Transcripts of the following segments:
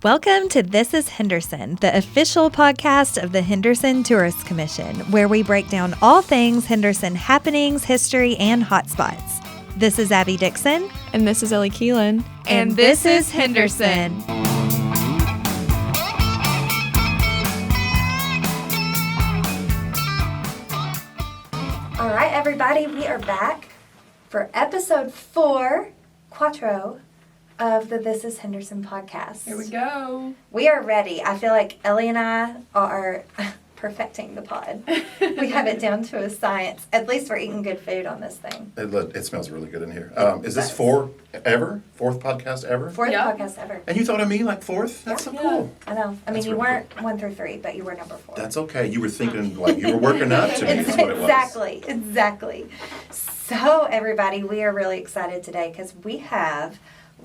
Welcome to This is Henderson, the official podcast of the Henderson Tourist Commission, where we break down all things Henderson happenings, history, and hotspots. This is Abby Dixon. And this is Ellie Keelan. And this is Henderson. All right, everybody, we are back for episode 4, Quattro, of the This is Henderson podcast. Here we go. We are ready. I feel like Ellie and I are perfecting the pod. We have it down to a science. At least we're eating good food on this thing. It smells really good in here. Is this fourth podcast ever? Fourth Yeah. podcast ever. And you thought of me like fourth? That's so cool. I know. I mean, That's you really weren't 1 through 3, but you were number 4. That's okay. You were thinking like you were working up to me. Is what it was. Exactly. So, everybody, we are really excited today because we have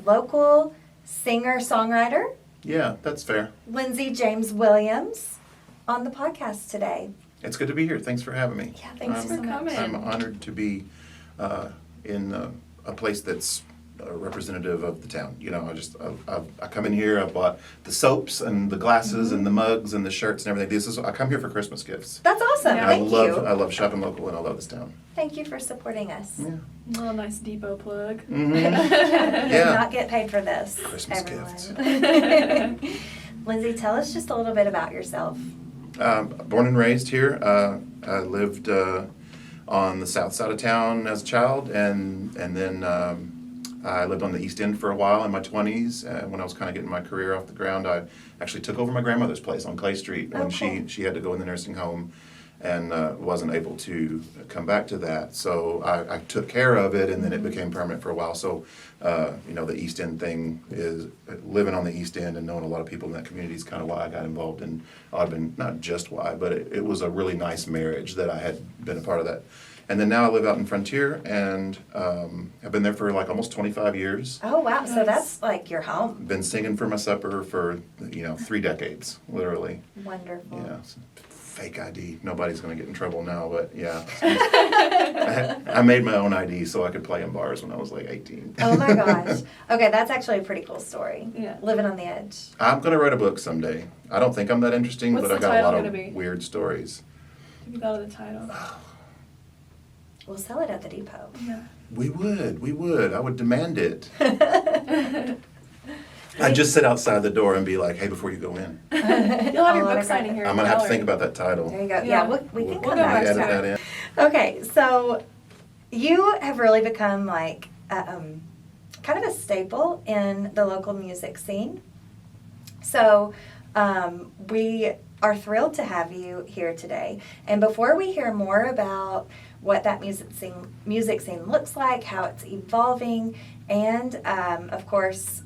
local singer-songwriter Yeah, that's fair. Lindsey James Williams on the podcast today. It's good to be here. Thanks for having me. Yeah, thanks for coming. I'm honored to be in a place that's representative of the town. You know, I come in here. I bought the soaps and the glasses and the mugs and the shirts and everything. I come here for Christmas gifts. That's awesome. Yeah. Thank I you. love shopping local and I love this town. Thank you for supporting us. Yeah. A little nice depot plug. Mm-hmm. We did Yeah. not get paid for this. Christmas everyone. Lindsay, tell us just a little bit about yourself. Born and raised here. I lived on the south side of town as a child, and then I lived on the East End for a while in my 20s. When I was kind of getting my career off the ground, I actually took over my grandmother's place on Clay Street when she had to go in the nursing home and wasn't able to come back to that. So I took care of it, and then it became permanent for a while. So, the East End thing is living on the East End and knowing a lot of people in that community is kind of why I got involved in Audubon. Not just why, but it was a really nice marriage that I had been a part of that. And then now I live out in Frontier, and I've been there for like almost 25 years. Oh, wow. So Nice. that's like your home. Been singing for my supper for, 3 decades, literally. Wonderful. Yeah. Fake ID. Nobody's going to get in trouble now, but yeah. I made my own ID so I could play in bars when I was like 18. Oh, my gosh. Okay, that's actually a pretty cool story. Yeah. Living on the edge. I'm going to write a book someday. I don't think I'm that interesting, What's but I the got a lot title of gonna be? weird stories. You thought of the title. We'll sell it at the depot. Yeah. We would. I would demand it. I'd just sit outside the door and be like, hey, before you go in, You'll have your Oh, book okay. signing here. I'm going to have to think about that title. There you go. Yeah. Yeah, we can We'll come go back back to edit it. that in. Okay, so you have really become like kind of a staple in the local music scene. So we are thrilled to have you here today. And before we hear more about what that music scene looks like, how it's evolving, and of course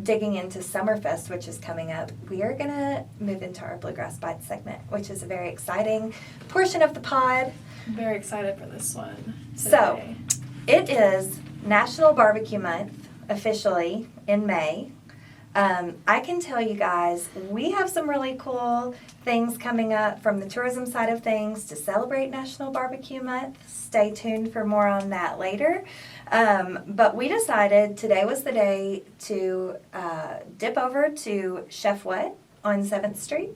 digging into SummerFest, which is coming up, we are going to move into our Bluegrass Bites segment, which is a very exciting portion of the pod. I'm very excited for this one. So, today. it is National BBQ Month, officially, in May. I can tell you guys, we have some really cool things coming up from the tourism side of things to celebrate National BBQ Month. Stay tuned for more on that later. But we decided today was the day to dip over to ChefWhat on 7th Street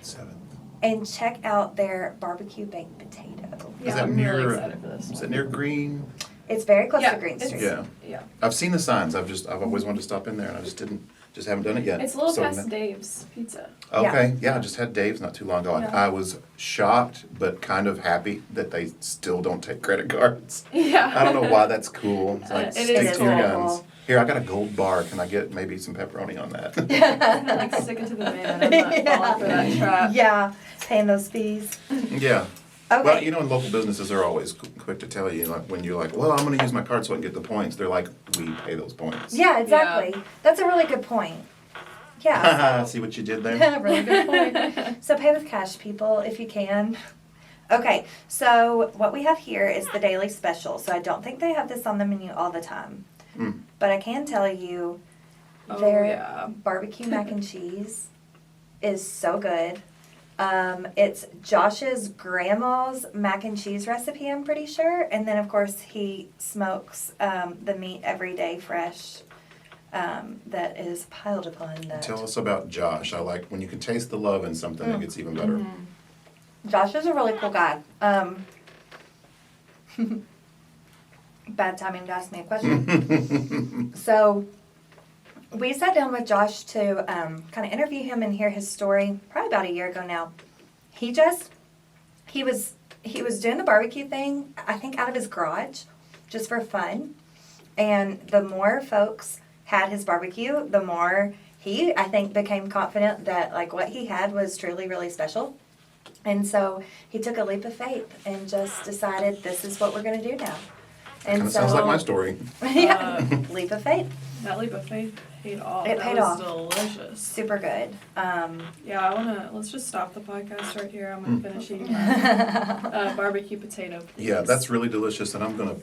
7th. and check out their barbecue baked potato. Yeah, Is that I'm near? really excited for this Is one. it near Green? It's very close Yeah, to Green it's- Street. Yeah. Yeah. I've seen the signs. I've always wanted to stop in there, and I just haven't done it yet. It's a little So past now- Dave's Pizza. Okay, yeah, I just had Dave's not too long ago. Yeah. I was shocked, but kind of happy that they still don't take credit cards. Yeah. I don't know why that's cool. It's like, It stick is to your cool. guns. Here, I got a gold bar. Can I get maybe some pepperoni on that? Like, stick it to the man. I'm not falling for that trap. Yeah, paying those fees. Yeah. Okay. Well, in local businesses are always quick to tell you, like when you're like, well, I'm going to use my card so I can get the points. They're like, we pay those points. Yeah, exactly. That's a really good point. Yeah. See what you did there? So, really good point. So pay with cash, people, if you can. Okay, so what we have here is the daily special. So I don't think they have this on the menu all the time. Mm. But I can tell you Oh, their yeah. barbecue mac and cheese is so good. It's Josh's grandma's mac and cheese recipe, I'm pretty sure. And then, of course, he smokes the meat every day fresh. that is piled upon that. Tell us about Josh. I like when you can taste the love in something, it gets even better. Josh is a really cool guy. Bad timing to ask me a question. So we sat down with Josh to kind of interview him and hear his story probably about a year ago now. He was doing the barbecue thing, I think out of his garage, just for fun. And the more folks had his barbecue, the more he, I think, became confident that like what he had was truly, really special. And so he took a leap of faith and just decided this is what we're going to do now. And Kind of sounds like my story. Yeah, leap of faith. That leap of faith paid off. It paid off. That was delicious. Super good. Yeah, let's just stop the podcast right here. I'm gonna finish eating my barbecue potato. Please. Yeah, that's really delicious, and I'm gonna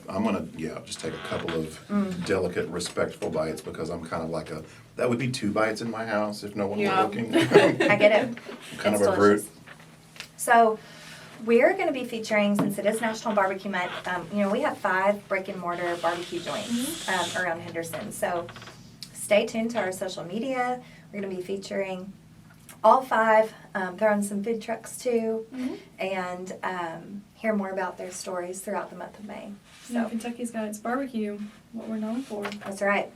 just take a couple of delicate, respectful bites because I'm kind of like that would be 2 bites in my house if no one were looking. I get it. Kind It's of a brute. So we're going to be featuring, since it is National BBQ Month, we have 5 brick and mortar barbecue joints around Henderson. So stay tuned to our social media. We're going to be featuring all 5, throwing some food trucks too, and hear more about their stories throughout the month of May. So Yeah, Kentucky's got its barbecue, what we're known for. that's right.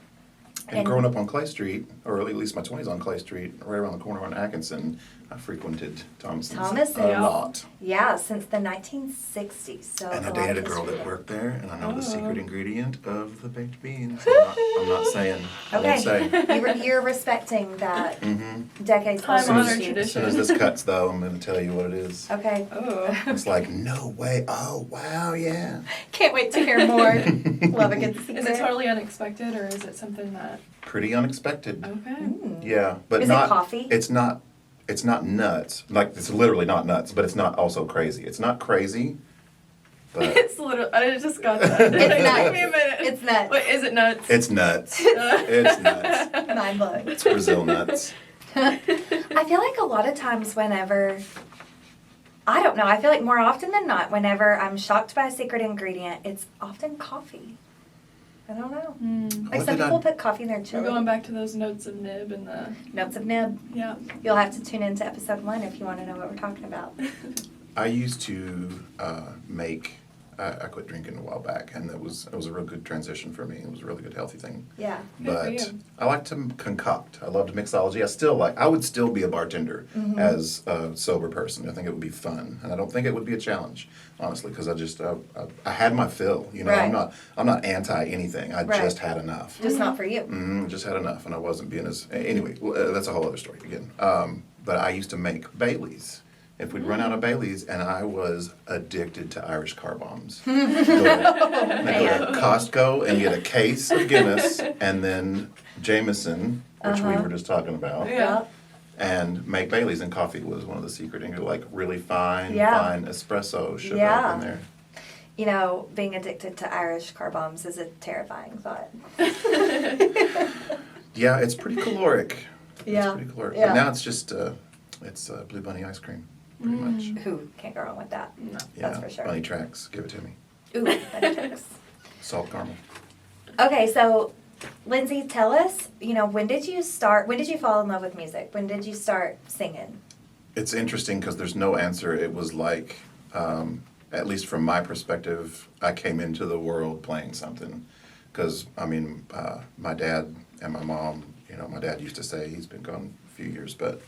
And growing up on Clay Street, or at least my 20s on Clay Street, right around the corner on Atkinson, I frequented Thomason's a lot. Yeah, since the 1960s. So And I it's a lot dated a of girl history that there. worked there, and I know the Oh. secret ingredient of the baked beans. I'm not saying. I won't say. Okay, you're respecting that decades Time old honored history. As soon as this cuts, though, I'm going to tell you what it is. Okay. Oh. It's like, no way. Oh, wow, yeah. Can't wait to hear more. Love a good secret. Is it totally unexpected, or is it something that? Pretty unexpected. Okay. Yeah, but Is not. it coffee? It's not. It's not nuts. Like it's literally not nuts, but it's not also crazy. It's not crazy, but It's literally. I just got that. It's Give nuts. me a minute. It's nuts. Wait, is it nuts? it's nuts. It's nuts. Mind blowing. It's Brazil nuts. I feel like a lot of times whenever, I don't know, I feel like more often than not, whenever I'm shocked by a secret ingredient, it's often coffee. I don't know. Like What some did I- people put coffee in their We're chili. going back to those notes of nib and the Notes of nib. yeah. You'll have to tune into episode 1 if you want to know what we're talking about. I used to make. I quit drinking a while back, and it was a real good transition for me. It was a really good, healthy thing. Yeah. Good for But you. I like to concoct. I loved mixology. I would still be a bartender as a sober person. I think it would be fun, and I don't think it would be a challenge, honestly, because I had my fill. You know, Right. I'm not anti anything. I Right. just had enough. Just not for you. Just had enough, and I wasn't being as anyway. That's a whole other story again. But I used to make Baileys. If we'd run out of Baileys, and I was addicted to Irish car bombs. Go to Costco and get a case of Guinness, and then Jameson, which we were just talking about, Yeah. and make Baileys. And coffee was one of the secret ingredients, like really fine espresso sugar Yeah. up in there. You know, being addicted to Irish car bombs is a terrifying thought. Yeah, it's pretty caloric. Yeah. It's pretty caloric. Yeah. But now it's just Blue Bunny ice cream, pretty much. Who can't go wrong with that? No. Yeah, That's for sure. Bunny Tracks, give it to me. Ooh, bunny tricks. Salt caramel. Okay, so Lindsay, tell us, when did you fall in love with music? When did you start singing? It's interesting because there's no answer. It was like, at least from my perspective, I came into the world playing something. Because, my dad and my mom, my dad used to say, he's been gone a few years, but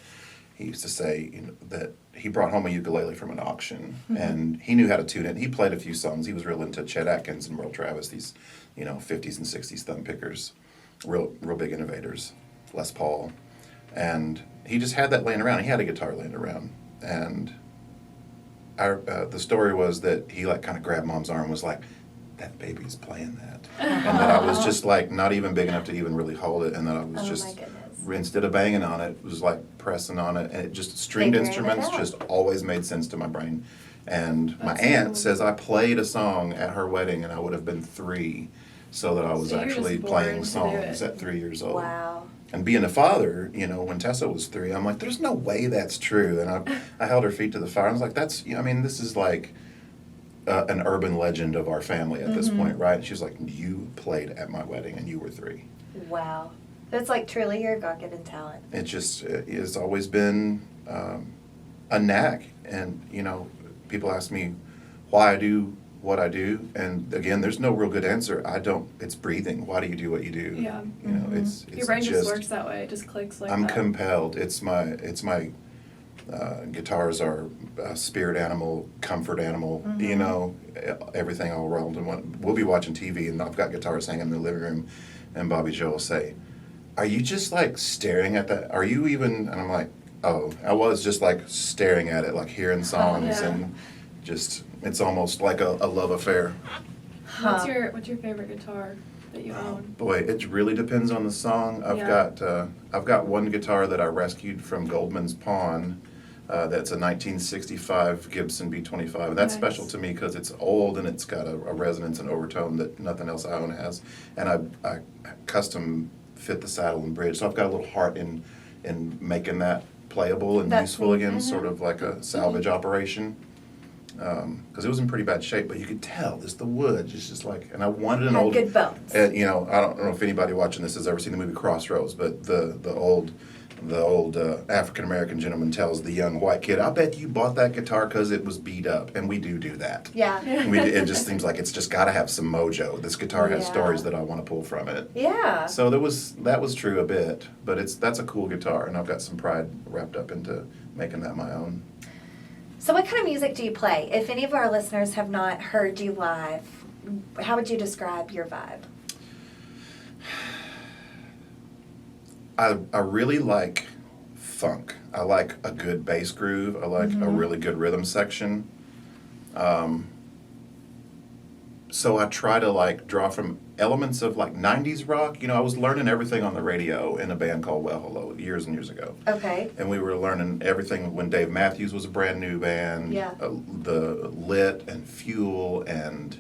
he used to say that he brought home a ukulele from an auction, and he knew how to tune it. He played a few songs. He was real into Chet Atkins and Merle Travis, these, 50s and 60s thumb pickers, real big innovators, Les Paul. And he just had that laying around. He had a guitar laying around. And the story was that he kind of grabbed Mom's arm and was like, that baby's playing that. And that I was just not even big enough to even really hold it. And that I was Oh, just, my goodness. instead of banging on it, was pressing on it. And it just, stringed Figuring it instruments out. just always made sense to my brain. And my That's aunt cool. says I played a song at her wedding and I would have been 3. So that I was So you're actually just born playing to do songs it. at 3 years old. Wow. And being a father, when Tessa was 3, I'm like, there's no way that's true. And I held her feet to the fire. I was like, this is like an urban legend of our family at this point, right? And she was like, you played at my wedding and you were 3. Wow. It's like truly your God-given talent. It just has always been a knack. And, you know, people ask me why I do what I do. And again, there's no real good answer. It's breathing. Why do you do what you do? Yeah. You know, it's Your brain just works that way. It just clicks like I'm that. compelled. It's my guitars are a spirit animal, comfort animal, you know, everything all rolled in one. We'll be watching TV and I've got guitars hanging in the living room and Bobby Joe will say, "Are you just like staring at that? Are you even," and I'm like, "Oh, I was just like staring at it, like hearing songs and just, it's almost like a love affair." What's your favorite guitar that you own? Boy, it really depends on the song. I've got one guitar that I rescued from Goldman's Pawn. That's a 1965 Gibson B25. That's special to me because it's old and it's got a resonance and overtone that nothing else I own has. And I custom fit the saddle and bridge, so I've got a little heart in making that playable and useful again, sort of like a salvage operation. Because it was in pretty bad shape, but you could tell just the wood, just like, and I wanted an old good bones. You know, I don't know if anybody watching this has ever seen the movie Crossroads, but the old African American gentleman tells the young white kid, "I bet you bought that guitar because it was beat up," and we do that. Yeah. It just seems like it's just got to have some mojo. This guitar has stories that I want to pull from it. Yeah. So that was true a bit, but that's a cool guitar, and I've got some pride wrapped up into making that my own. So what kind of music do you play? If any of our listeners have not heard you live, how would you describe your vibe? I really like funk. I like a good bass groove. I like a really good rhythm section. So I try to like draw from elements of like 90s rock. You know, I was learning everything on the radio in a band called Well Hello years and years ago. Okay. And we were learning everything when Dave Matthews was a brand new band. Yeah. The Lit and Fuel and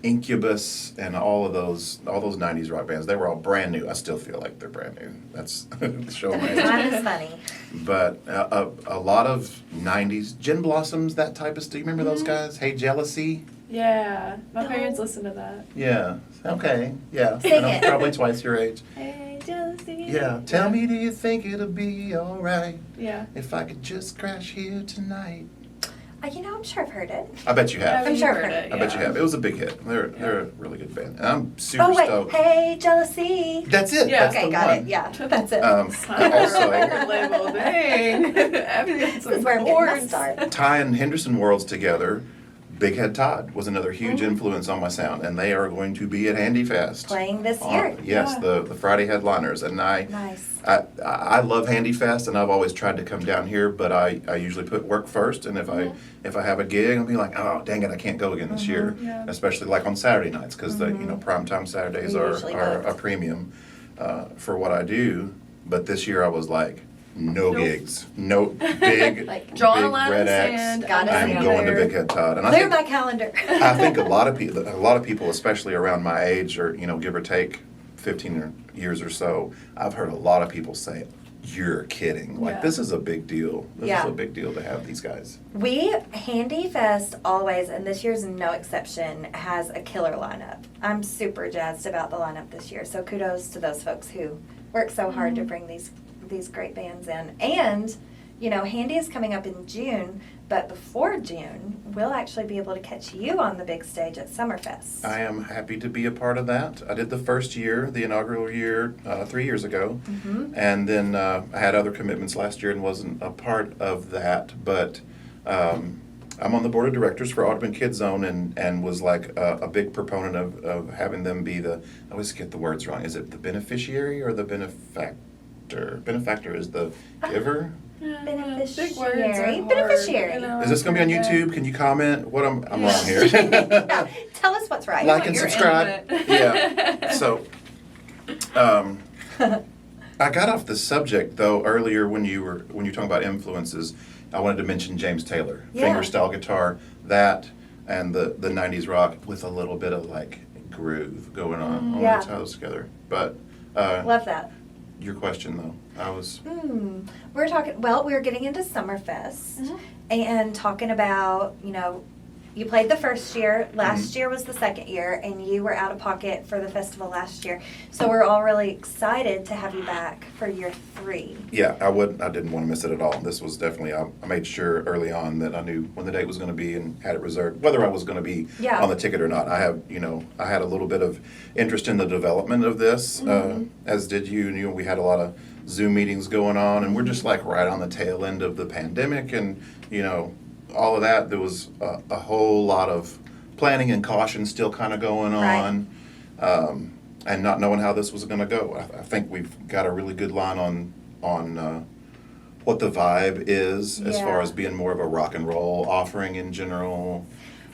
Incubus and all those 90s rock bands. They were all brand new. I still feel like they're brand new. That's the show my age. That is funny. But a lot of 90s Gin Blossoms, that type of stuff. Do you remember those guys? Hey Jealousy? Yeah, my parents listen to that. Yeah. Okay. Yeah. Sing And I'm it. probably twice your age. Hey, jealousy. Yeah. Tell me, do you think it'll be alright Yeah. if I could just crash here tonight? You know, I'm sure I've heard it. I bet you have. I'm you've sure heard I've it. I bet you have. It was a big hit. They're a really good band. And I'm super Oh, wait. stoked. Hey, Jealousy. That's it. Yeah. That's Okay, the got one. it. Yeah, that's it. Also, Record label, dang. Everything's This is where I'm getting my start. Ty and Henderson worlds together. Big Head Todd was another huge influence on my sound, and they are going to be at Handy Fest. Playing this year. Yes, Yeah. the Friday headliners. And Nice. I love Handy Fest, and I've always tried to come down here, but I usually put work first, and if I have a gig, I'll be like, oh, dang it, I can't go again this year. Yeah. Especially like on Saturday nights, because primetime Saturdays You're are usually a booked. premium for what I do. But this year I was like, no Nope. gigs, no big, Like, Drawing a big line in red the X. sand. Gotta I'm see going to there. Big Head Todd, and I Clear think my calendar. I think a lot of people, especially around my age, or give or take 15 years or so, I've heard a lot of people say, "You're kidding!" Like Yeah. this is a big deal. This Yeah. is a big deal to have these guys. Handy Fest always, and this year's no exception, has a killer lineup. I'm super jazzed about the lineup this year. So kudos to those folks who work so hard to bring these great bands in. And, Handy is coming up in June, but before June, we'll actually be able to catch you on the big stage at SummerFest. I am happy to be a part of that. I did the first year, the inaugural year, 3 years ago, and then I had other commitments last year and wasn't a part of that. But I'm on the board of directors for Audubon Kids Zone and was like a big proponent of having them be I always get the words wrong. Is it the beneficiary or the benefactor? Benefactor is the giver. Beneficiary. Big words are hard, Beneficiary. Is this going to be on YouTube? Can you comment? What I'm wrong here. Yeah. Tell us what's right. Like and You're subscribe. in it. Yeah. So, I got off the subject though earlier when you were talking about influences. I wanted to mention James Taylor, Yeah. fingerstyle guitar, that and the 90s rock with a little bit of like groove going on. I Yeah. want to tie those together. But Love that. your question though, I was We're getting into SummerFest and talking about, you played the first year. Last Mm-hmm. year was the second year, and you were out of pocket for the festival last year. So we're all really excited to have you back for year 3. Yeah, I didn't want to miss it at all. This was definitely, I made sure early on that I knew when the date was going to be and had it reserved, whether I was going to be Yeah. on the ticket or not. I had a little bit of interest in the development of this, as did you. And, we had a lot of Zoom meetings going on, and we're just like right on the tail end of the pandemic, and, all of that. There was a whole lot of planning and caution still kind of going on. And not knowing how this was going to go. I think we've got a really good line on what the vibe is as far as being more of a rock and roll offering in general.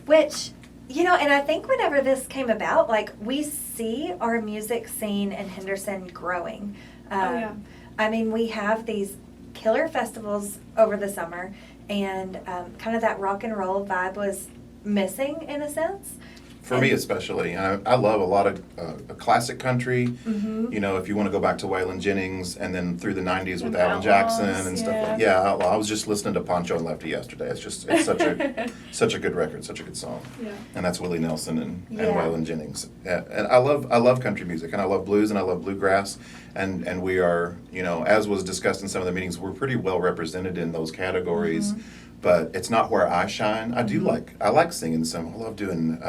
Which, and I think whenever this came about, like, we see our music scene in Henderson growing. I mean, we have these killer festivals over the summer, and kind of that rock and roll vibe was missing in a sense. For me especially, I love a lot of classic country. Mm-hmm. If you want to go back to Waylon Jennings and then through the 90s with And Alan Outlaws, Jackson and stuff like yeah. I was just listening to Poncho and Lefty yesterday. It's such a good record, such a good song. Yeah. And that's Willie Nelson and Yeah. Waylon Jennings. Yeah, and I love country music, and I love blues, and I love bluegrass, and we are, as was discussed in some of the meetings, we're pretty well represented in those categories. Mm-hmm. But it's not where I shine. I like singing some. I love doing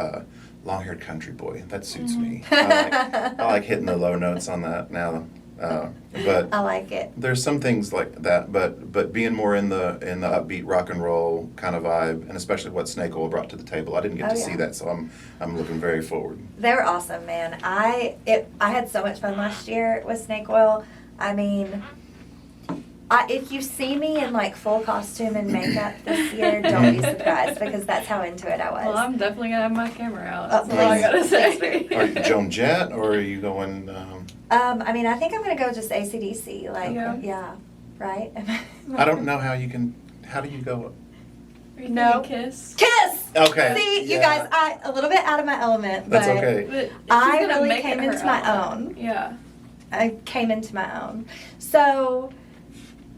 long-haired country boy. That suits me. I like hitting the low notes on that now. But I like it. there's some things like that. But being more in the upbeat rock and roll kind of vibe, and especially what Snake Oil brought to the table, I didn't get to see that, so I'm looking very forward. They were awesome, man. I had so much fun last year with Snake Oil. I mean, if you see me in like full costume and makeup this year, don't be surprised, because that's how into it I was. Well, I'm definitely gonna have my camera out. That's all please. I gotta say. Are you Joan Jett, or are you going? I mean, I think I'm gonna go just AC/DC. Like, Yeah. right? I don't know how you can. How do you go? Are you No. thinking Kiss? Kiss. Okay. See, you yeah. guys, a little bit out of my element, That's but okay. But I she's gonna really make came it her into my album. own. Yeah. I came into my own. So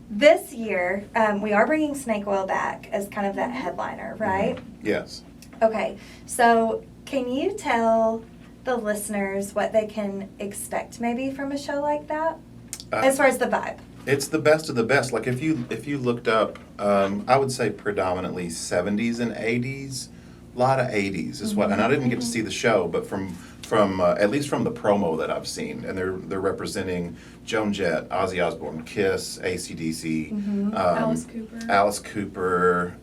this year, we are bringing Snake Oil back as kind of that headliner, right? Yes. Okay, so can you tell the listeners what they can expect maybe from a show like that, as far as the vibe? It's the best of the best. Like if you looked up, I would say predominantly 70s and 80s. A lot of 80s is what, and I didn't get to see the show, but from at least from the promo that I've seen, and they're representing Joan Jett, Ozzy Osbourne, Kiss, AC/DC, Alice Cooper.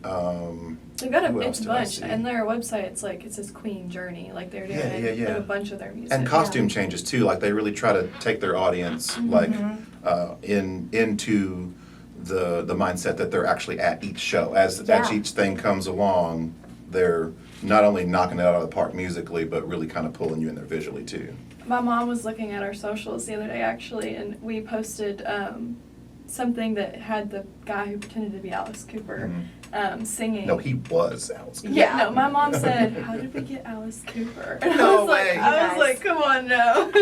They've got who a else big did I bunch, see? and their website, it says Queen Journey. Like they're doing Yeah. like a bunch of their music. And costume changes too. Like they really try to take their audience into the mindset that they're actually at each show. As each thing comes along, they're not only knocking it out of the park musically, but really kind of pulling you in there visually too. My mom was looking at our socials the other day actually, and we posted something that had the guy who pretended to be Alice Cooper singing. No, he was Alice Cooper. Yeah, no, my mom said, "How did we get Alice Cooper?" And No way. I was like, "Come on, no."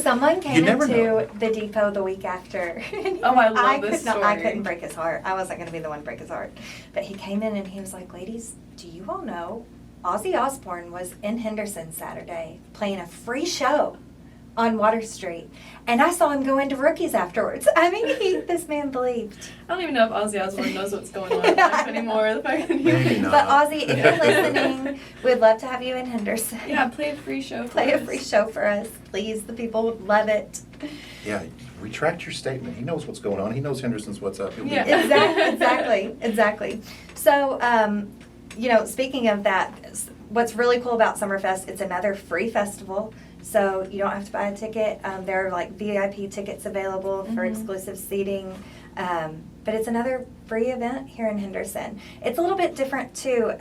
Someone came never into know. the depot the week after. Oh, I love this I story. couldn't break his heart. I wasn't going to be the one to break his heart. But he came in and he was like, "Ladies, do you all know Ozzy Osbourne was in Henderson Saturday playing a free show on Water Street, and I saw him go into Rookies afterwards." I mean, this man believed. I don't even know if Ozzy Osbourne knows what's going on in life anymore. The fact that he Maybe not. But Ozzy, if you're listening, we'd love to have you in Henderson. Yeah, play a free show. For Play a us. free show for us, please. The people would love it. Yeah, retract your statement. He knows what's going on. He knows Henderson's what's up. He'll be Yeah. there. Exactly. So, speaking of that, what's really cool about SummerFest, it's another free festival. So you don't have to buy a ticket. There are like VIP tickets available for exclusive seating. But it's another free event here in Henderson. It's a little bit different too.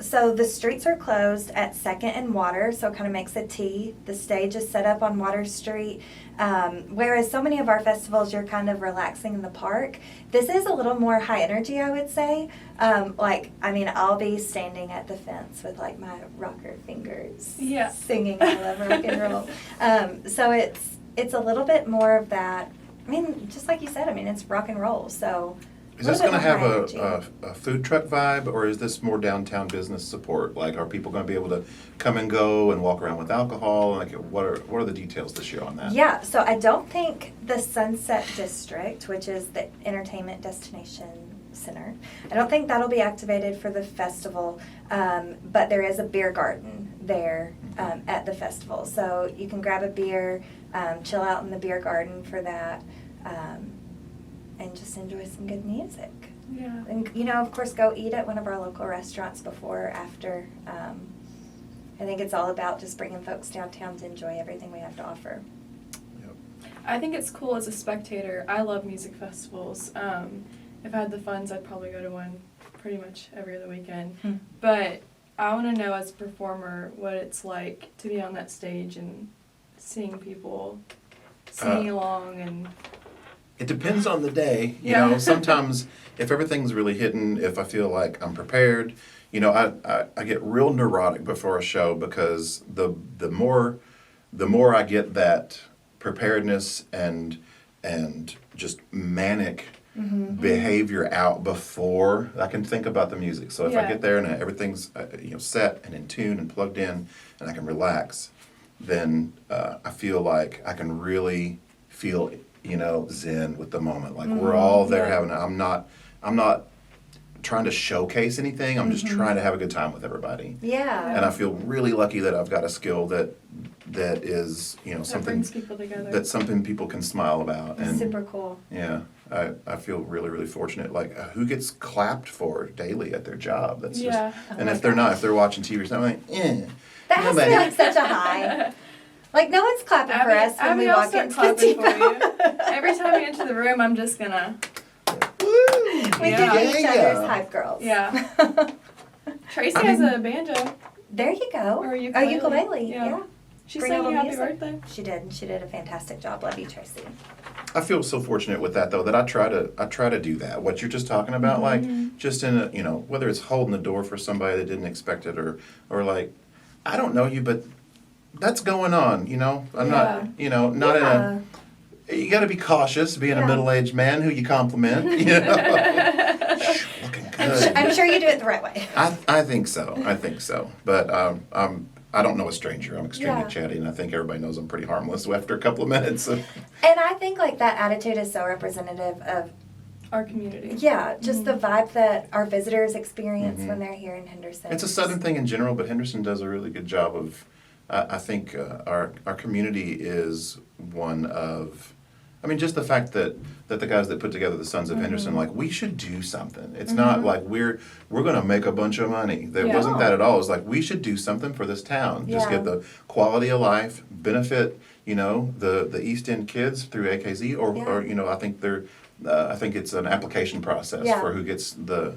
So the streets are closed at 2nd and Water, so it kind of makes a T. The stage is set up on Water Street. Whereas so many of our festivals, you're kind of relaxing in the park. This is a little more high energy, I would say. I'll be standing at the fence with like my rocker fingers, singing I love rock and roll. So it's a little bit more of that. I mean, just like you said, it's rock and roll. So Is this going to have energy. a food truck vibe, or is this more downtown business support? Like, are people going to be able to come and go and walk around with alcohol? Like, what are the details this year on that? Yeah, so I don't think the Sunset District, which is the entertainment destination center, I don't think that'll be activated for the festival, but there is a beer garden there at the festival. So you can grab a beer, chill out in the beer garden for that, and just enjoy some good music. Yeah. And, you know, of course, go eat at one of our local restaurants before or after. I think it's all about just bringing folks downtown to enjoy everything we have to offer. I think it's cool as a spectator. I love music festivals. If I had the funds, I'd probably go to one pretty much every other weekend. But I want to know as a performer what it's like to be on that stage and seeing people singing along. And It depends on the day. You Yeah. know, sometimes if everything's really hitting, if I feel like I'm prepared, you know, I get real neurotic before a show because the more I get that preparedness and just manic behavior out before I can think about the music. So if I Yeah. get there and everything's set and in tune and plugged in and I can relax, then I feel like I can really feel zen with the moment. Like we're all there Yeah. having. I'm not trying to showcase anything. I'm just trying to have a good time with everybody. Yeah. And I feel really lucky that I've got a skill that is that something brings people together. that's something people can smile about. And Super cool. yeah, I feel really, really fortunate. Like, who gets clapped for daily at their job? That's Yeah. just, Oh and my if they're not, gosh. if they're watching TV or something, That has to be like such a high. Like no one's clapping for us when Abby, we I'll walk start into clapping the for you. depot. Every time you enter the room, I'm just gonna. Woo! We Yeah. could be each Yeah. other's hype girls. Yeah. Tracy I has mean- a banjo. There you go. Or Oh, ukulele. ukulele. Yeah. Yeah. She Bring sang a you little happy music. birthday. She did. And she did a fantastic job. Love you, Tracy. I feel so fortunate with that though that I try to do that. What you're just talking about, like just in a whether it's holding the door for somebody that didn't expect it or like I don't know you, but that's going on. I'm not not in a. You got to be cautious being a Yeah. middle-aged man who you compliment. Looking good. I'm sure you do it the right way. I think so. But I don't know a stranger. I'm extremely Yeah. chatty, and I think everybody knows I'm pretty harmless after a couple of minutes. So. And I think like that attitude is so representative of Our community. just the vibe that our visitors experience when they're here in Henderson. It's a Southern thing in general, but Henderson does a really good job of. I think our community is one of. I mean, just the fact that the guys that put together the Sons of Henderson, like, we should do something. It's not like we're going to make a bunch of money. There Yeah. wasn't that at all. It's like, we should do something for this town. Just Yeah. get the quality of life, benefit, the East End kids through AKZ, or I think I think it's an application process Yeah. for who gets the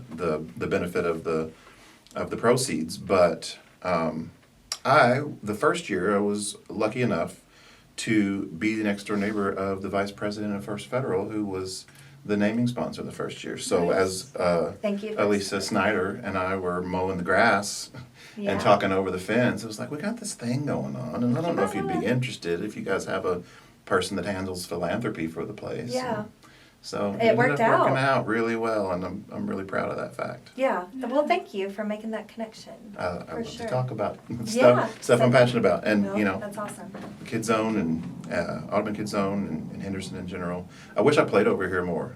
benefit of the proceeds. But the first year, I was lucky enough to be the next door neighbor of the vice president of First Federal, who was the naming sponsor the first year. So Nice. as Thank you. Elisa Snyder and I were mowing the grass Yeah. and talking over the fence, it was like, we got this thing going on, and I don't know if you'd be interested if you guys have a person that handles philanthropy for the place. Yeah. So It worked ended up working out. out really well, and I'm really proud of that fact. Yeah. Well, thank you for making that connection. I love sure. to talk about Yeah. stuff I'm passionate about, and No, that's awesome. Kid Zone and Audubon Kid Zone and Henderson in general. I wish I played over here more.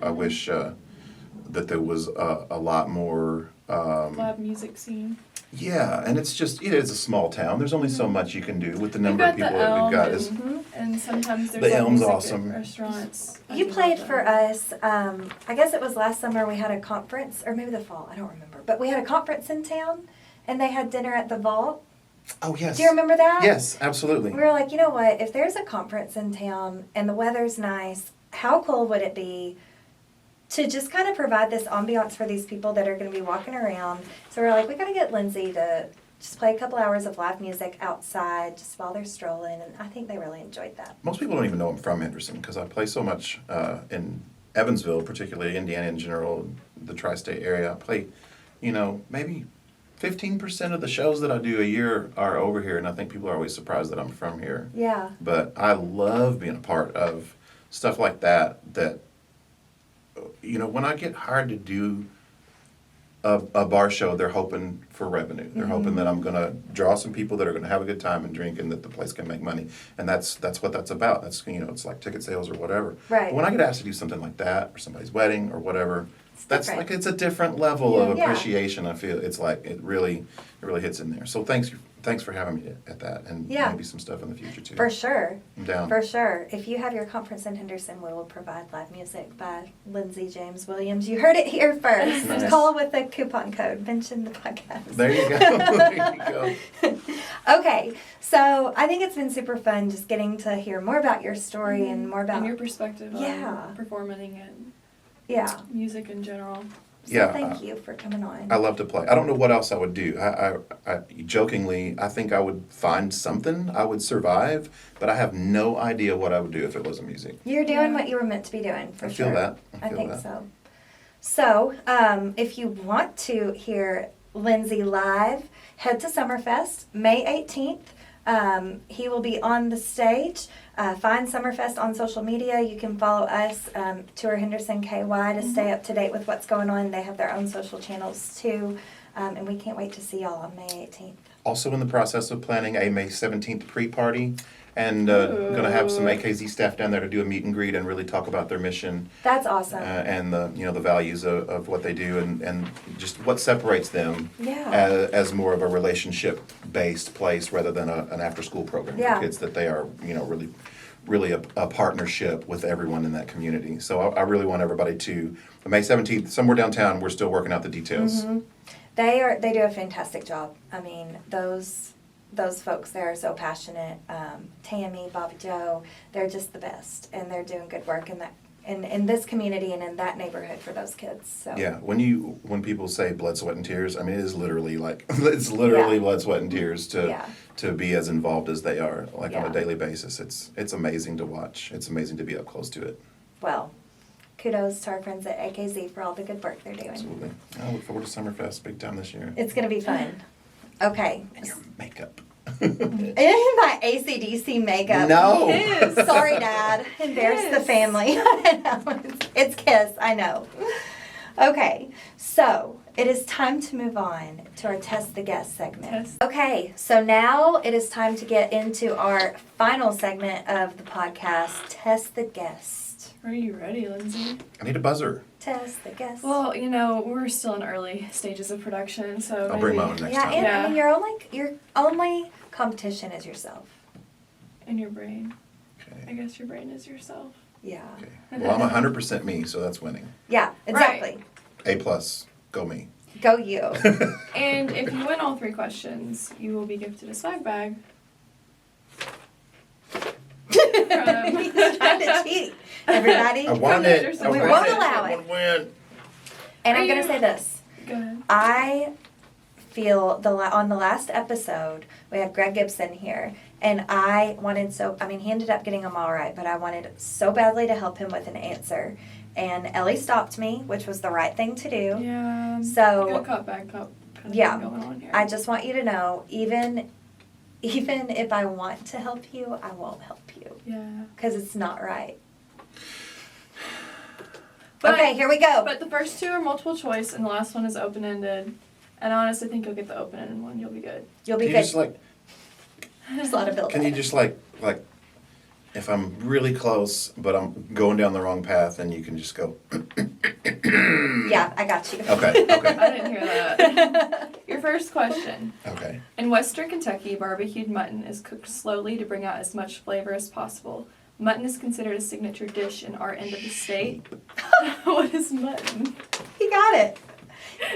I wish that there was a lot more. Live music scene. Yeah, and it's just it's a small town. There's only so much you can do with the number We've of got people the that we've Elm got. and sometimes there's The like Elm's music awesome. at restaurants. I You do played love for that. us, I guess it was last summer, we had a conference, or maybe the fall, I don't remember. But we had a conference in town, and they had dinner at the Vault. Oh yes. Do you remember that? Yes, absolutely. We were like, you know what, if there's a conference in town and the weather's nice, how cool would it be to just kind of provide this ambiance for these people that are going to be walking around? So we're like, we got to get Lindsey to just play a couple hours of live music outside just while they're strolling, and I think they really enjoyed that. Most people don't even know I'm from Henderson because I play so much in Evansville, particularly Indiana in general, the tri-state area. I play, maybe 15% of the shows that I do a year are over here, and I think people are always surprised that I'm from here. Yeah. But I love being a part of stuff like that when I get hired to do a bar show, they're hoping for revenue. They're hoping that I'm going to draw some people that are going to have a good time and drink, and that the place can make money. And that's what that's about. That's it's like ticket sales or whatever. Right. But when I get asked to do something like that, or somebody's wedding or whatever, that's different. like it's a different level of Yeah. appreciation. I feel it's like it really hits in there. So thanks for having me at that, and Yeah. maybe some stuff in the future too. For sure. I'm down. For sure. If you have your conference in Henderson, we will provide live music by Lindsey James Williams. You heard it here first. Nice. Call with the coupon code. Mention the podcast. There you go. There you go. Okay, so I think it's been super fun just getting to hear more about your story and more about and your perspective Yeah. on performing and yeah. music in general. So Yeah, thank you for coming on. I love to play. I don't know what else I would do. I jokingly, I think I would find something. I would survive, but I have no idea what I would do if it wasn't music. You're doing Yeah. what you were meant to be doing, for I sure. feel that. I feel think that. so. So, if you want to hear Lindsey live, head to SummerFest, May 18th. He will be on the stage. Find SummerFest on social media. You can follow us, Tour Henderson KY, to stay up to date with what's going on. They have their own social channels too. And we can't wait to see y'all on May 18th. Also in the process of planning a May 17th pre-party, and going to have some AKZ staff down there to do a meet and greet and really talk about their mission That's awesome. and the values of what they do and just what separates them Yeah. as more of a relationship-based place rather than an after-school program Yeah. for kids, that they are really a partnership with everyone in that community. So I really want everybody to, May 17th, somewhere downtown. We're still working out the details. Mm-hmm. They do a fantastic job. I mean, those folks there are so passionate. Tammy, Bobby Joe, they're just the best, and they're doing good work in this community and in that neighborhood for those kids. So Yeah, when people say blood, sweat, and tears, I mean, it is literally it's literally Yeah. blood, sweat, and tears Yeah. to be as involved as they are, on Yeah. a daily basis. It's amazing to watch. It's amazing to be up close to it. well, kudos to our friends at AKZ for all the good work they're doing. Absolutely. I look forward to SummerFest big time this year. It's going to be fun. Okay. And your makeup. In my AC/DC makeup. No. Kiss. Sorry, Dad. Embarrass the Kiss. family. I know. It's Kiss. I know. Okay, so it is time to move on to our Test the Guest segment. Test. Okay, so now it is time to get into our final segment of the podcast, Test the Guest. Are you ready, Lindsay? I need a buzzer. Test the Guest. Well, we're still in early stages of production, so I'll bring my maybe own next yeah, time. and I Yeah. mean, your only competition is yourself. in your brain. I Okay. guess your brain is yourself. Yeah. Okay. Well, I'm 100% me, so that's winning. Yeah, exactly. A+, go me. Go you. And if you win all 3 questions, you will be gifted a swag bag. He's trying to cheat. Everybody. I want the it. Henderson I We want won't it. allow I it. want to win. And Are I'm going you- to say this. Go ahead. I feel on the last episode, we had Greg Gibson here, and I wanted he ended up getting them all right, but I wanted so badly to help him with an answer. And Ellie stopped me, which was the right thing to do. Yeah. So- good cop, bad cop kind of Yeah. thing going on here. I just want you to know, even if I want to help you, I won't help you, Yeah. because it's not right. But- Okay, here we go. But the first 2 are multiple choice, and the last one is open-ended. And I honestly think you'll get the open-ended one. You'll be good. You'll Can be you good. just like, There's a lot of build can you just like, if I'm really close, but I'm going down the wrong path, and you can just go, Yeah, I got you. okay, okay, I didn't hear that. Your first question. okay. In Western Kentucky, barbecued mutton is cooked slowly to bring out as much flavor as possible. Mutton is considered a signature dish in our end of the state. What is mutton? He got it.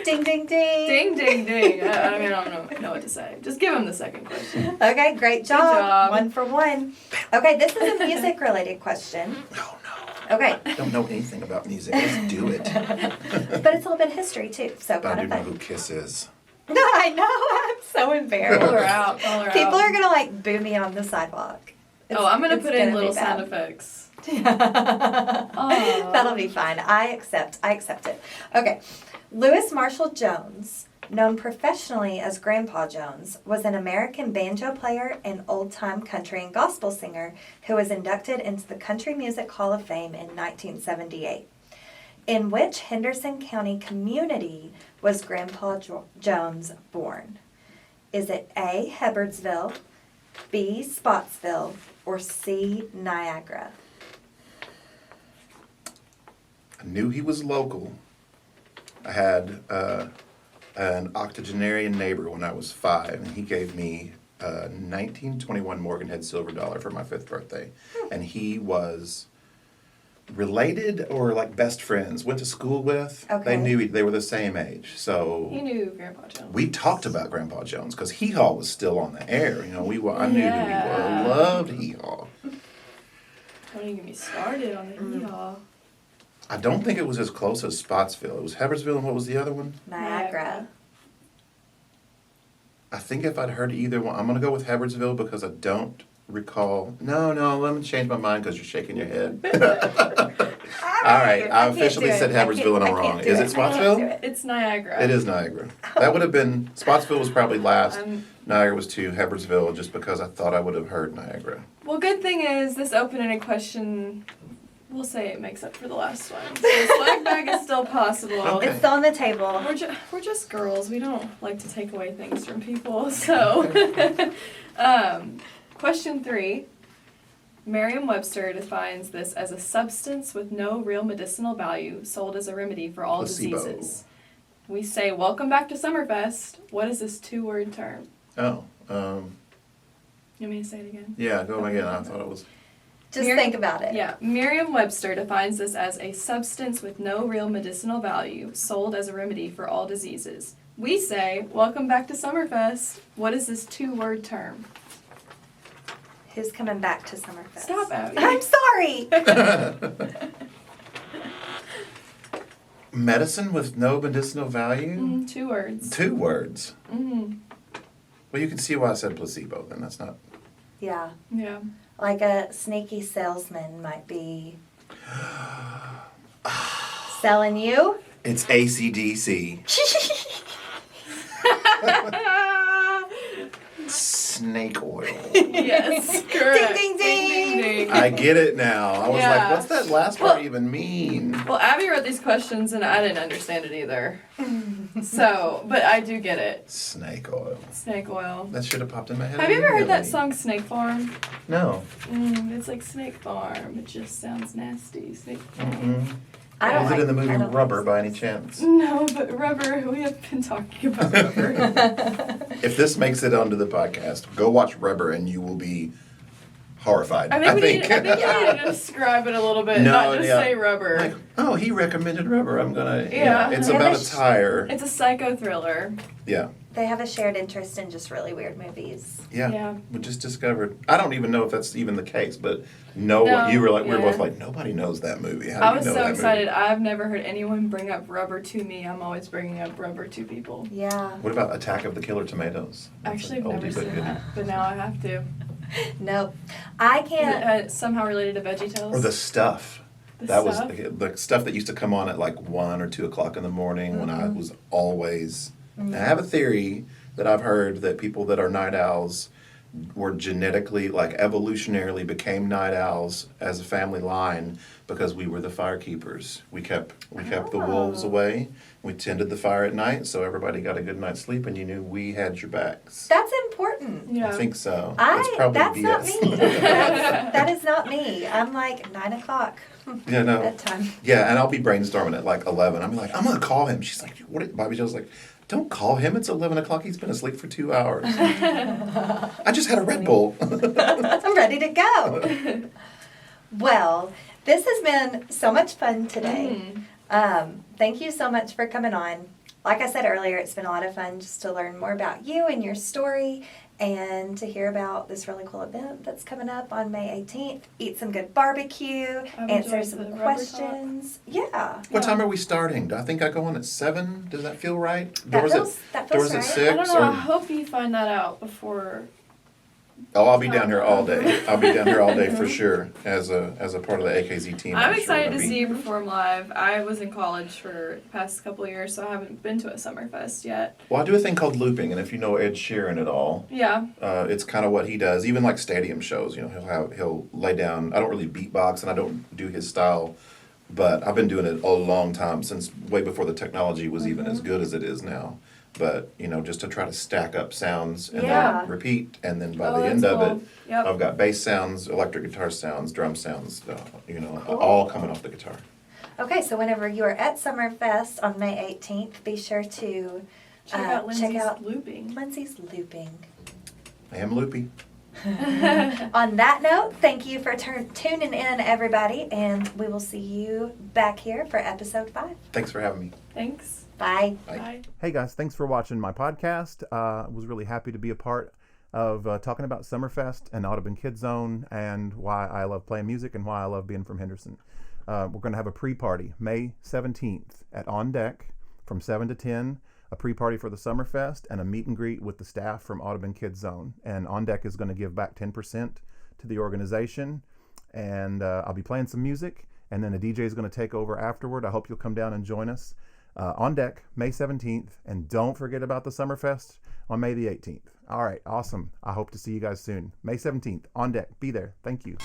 Ding, ding, ding. Ding, ding, ding. I don't know what to say. Just give him the second question. Okay, great job. job. 1 for 1. Okay, this is a music-related question. Oh no. Okay, I don't know anything about music. Just do it. but it's a little bit of history too, so But I kind do of know fun. who Kiss is. I know, I'm so Call embarrassed. her out. Call her People out. are gonna boo me on the sidewalk. I'm gonna it's put in be little bad. sound effects. That'll be fine. I accept it. Okay. Louis Marshall Jones, known professionally as Grandpa Jones, was an American banjo player and old-time country and gospel singer who was inducted into the Country Music Hall of Fame in 1978. In which Henderson County community was Grandpa Jones born? Is it A, Hebbardsville, B, Spotsville, or C, Niagara? I knew he was local. I had an octogenarian neighbor when I was 5, and he gave me a 1921 Morganhead silver dollar for my 5th birthday. And he was related or like best friends, went to school with. Okay. They were the same age. So You knew Grandpa Jones. we talked about Grandpa Jones because Hee Haw was still on the air. You know, I knew who he Yeah. was. Loved Hee Haw. Don't even get me started on the hee-haw. I don't think it was as close as Spotsville. It was Hebbardsville, and what was the other one? Niagara. I think if I'd heard either one, I'm going to go with Hebbardsville because I don't recall. No, let me change my mind because you're shaking your head. All right, I officially said Hebbardsville and I'm wrong. Is it Spotsville? It's Niagara. It is Niagara. That would have been, Spotsville was probably last. Niagara was 2, Hebbardsville, just because I thought I would have heard Niagara. Well, good thing is this open-ended question, we'll say it makes up for the last one. So the swag bag is still possible. Okay. It's still on the table. We're just girls. We don't like to take away things from people. So, question 3. Merriam-Webster defines this as a substance with no real medicinal value sold as a remedy for all Placebo. diseases. We say, welcome back to SummerFest. What is this 2-word term? Oh, You want me to say it again? yeah, go again. I thought it was. Just think about it. Yeah, Merriam-Webster defines this as a substance with no real medicinal value, sold as a remedy for all diseases. We say, welcome back to SummerFest. What is this 2-word term? Who's coming back to SummerFest? Stop, Abby. I'm sorry. Medicine with no medicinal value? 2 words. 2 words. Mm-hmm. Well, you can see why I said placebo then. That's not. Yeah. Yeah. Like a sneaky salesman might be selling you. It's AC/DC. Snake oil. Yes, correct. Ding, ding, ding. I get it now. I was Yeah. like, what's that last part even mean? Well, Abby wrote these questions and I didn't understand it either. So, but I do get it. Snake oil. Snake oil. That should have popped in my head. Have you ever heard that immediately. song Snake Farm? No. It's like Snake Farm. It just sounds nasty. Snake Farm. Mm-mm. I don't Is like, it in the movie I don't Rubber like by any chance? No, but rubber, we have been talking about rubber. If this makes it onto the podcast, go watch Rubber and you will be horrified. I think you need to describe it a little bit, No, not just yeah. say rubber. Like, oh, he recommended Rubber. I'm gonna. Yeah. It's Yeah, about but a tire. It's a psycho thriller. Yeah. They have a shared interest in just really weird movies. Yeah. Yeah. We just discovered. I don't even know if that's even the case, but No, you were like, we were yeah. both like, nobody knows that movie. How do I you was know so that excited. Movie? I've never heard anyone bring up rubber to me. I'm always bringing up rubber to people. Yeah. What about Attack of the Killer Tomatoes? That's Actually, an I've never oldie but seen goodie. that, but now I have to. Nope. I Is can't. it somehow related to VeggieTales? Or The Stuff. The That Stuff? was the stuff that used to come on at like 1 or 2 o'clock in the morning when I was always. And I have a theory that I've heard that people that are night owls were genetically, like evolutionarily, became night owls as a family line because we were the fire keepers. We kept the wolves Oh. away. We tended the fire at night, so everybody got a good night's sleep, and you knew we had your backs. That's important. Yeah. I think so. It's probably That's BS. not me. That is not me. I'm like 9 o'clock. Yeah, no. Bedtime. Yeah, and I'll be brainstorming at like 11. I'm like, I'm gonna call him. She's like, what? Bobby Joe's like, don't call him. It's 11 o'clock. He's been asleep for 2 hours. I just had a Red Bull. I'm ready to go. Well, this has been so much fun today. Thank you so much for coming on. Like I said earlier, it's been a lot of fun just to learn more about you and your story and to hear about this really cool event that's coming up on May 18th. Eat some good barbecue, I've answer enjoyed some the rubber questions. Yeah. What time are we starting? I think I go on at 7. Does that feel right? That Doors feels doors right. at 6? I don't know. I Or, hope you find that out before. oh, I'll be down here all day. I'll be down here all day for sure as a part of the AKZ team. I'm sure excited gonna to be- see you perform live. I was in college for the past couple of years, so I haven't been to a SummerFest yet. Well, I do a thing called looping, and if you know Ed Sheeran at all, Yeah. it's kind of what he does. Even like stadium shows, you know, he'll lay down. I don't really beatbox, and I don't do his style But I've been doing it a long time, since way before the technology was even as good as it is now. But, just to try to stack up sounds and Yeah. then repeat, and then by Oh, the end that's of cool. it, Yep. I've got bass sounds, electric guitar sounds, drum sounds, Cool. all coming off the guitar. Okay, so whenever you are at SummerFest on May 18th, be sure to Check out Lindsay's check out looping. Lindsay's looping. I am loopy. On that note, thank you for tuning in, everybody, and we will see you back here for episode 5. Thanks for having me. Thanks. Bye. Bye. Bye. Hey guys, thanks for watching my podcast. I was really happy to be a part of talking about SummerFest and Audubon Kids Zone and why I love playing music and why I love being from Henderson. We're going to have a pre-party May 17th at On Deck from 7 to 10, a pre-party for the SummerFest and a meet and greet with the staff from Audubon Kids Zone. And On Deck is going to give back 10% to the organization. And I'll be playing some music, and then a DJ is going to take over afterward. I hope you'll come down and join us. On Deck, May 17th, and don't forget about the SummerFest on May the 18th. All right, awesome. I hope to see you guys soon. May 17th, On Deck. Be there. Thank you.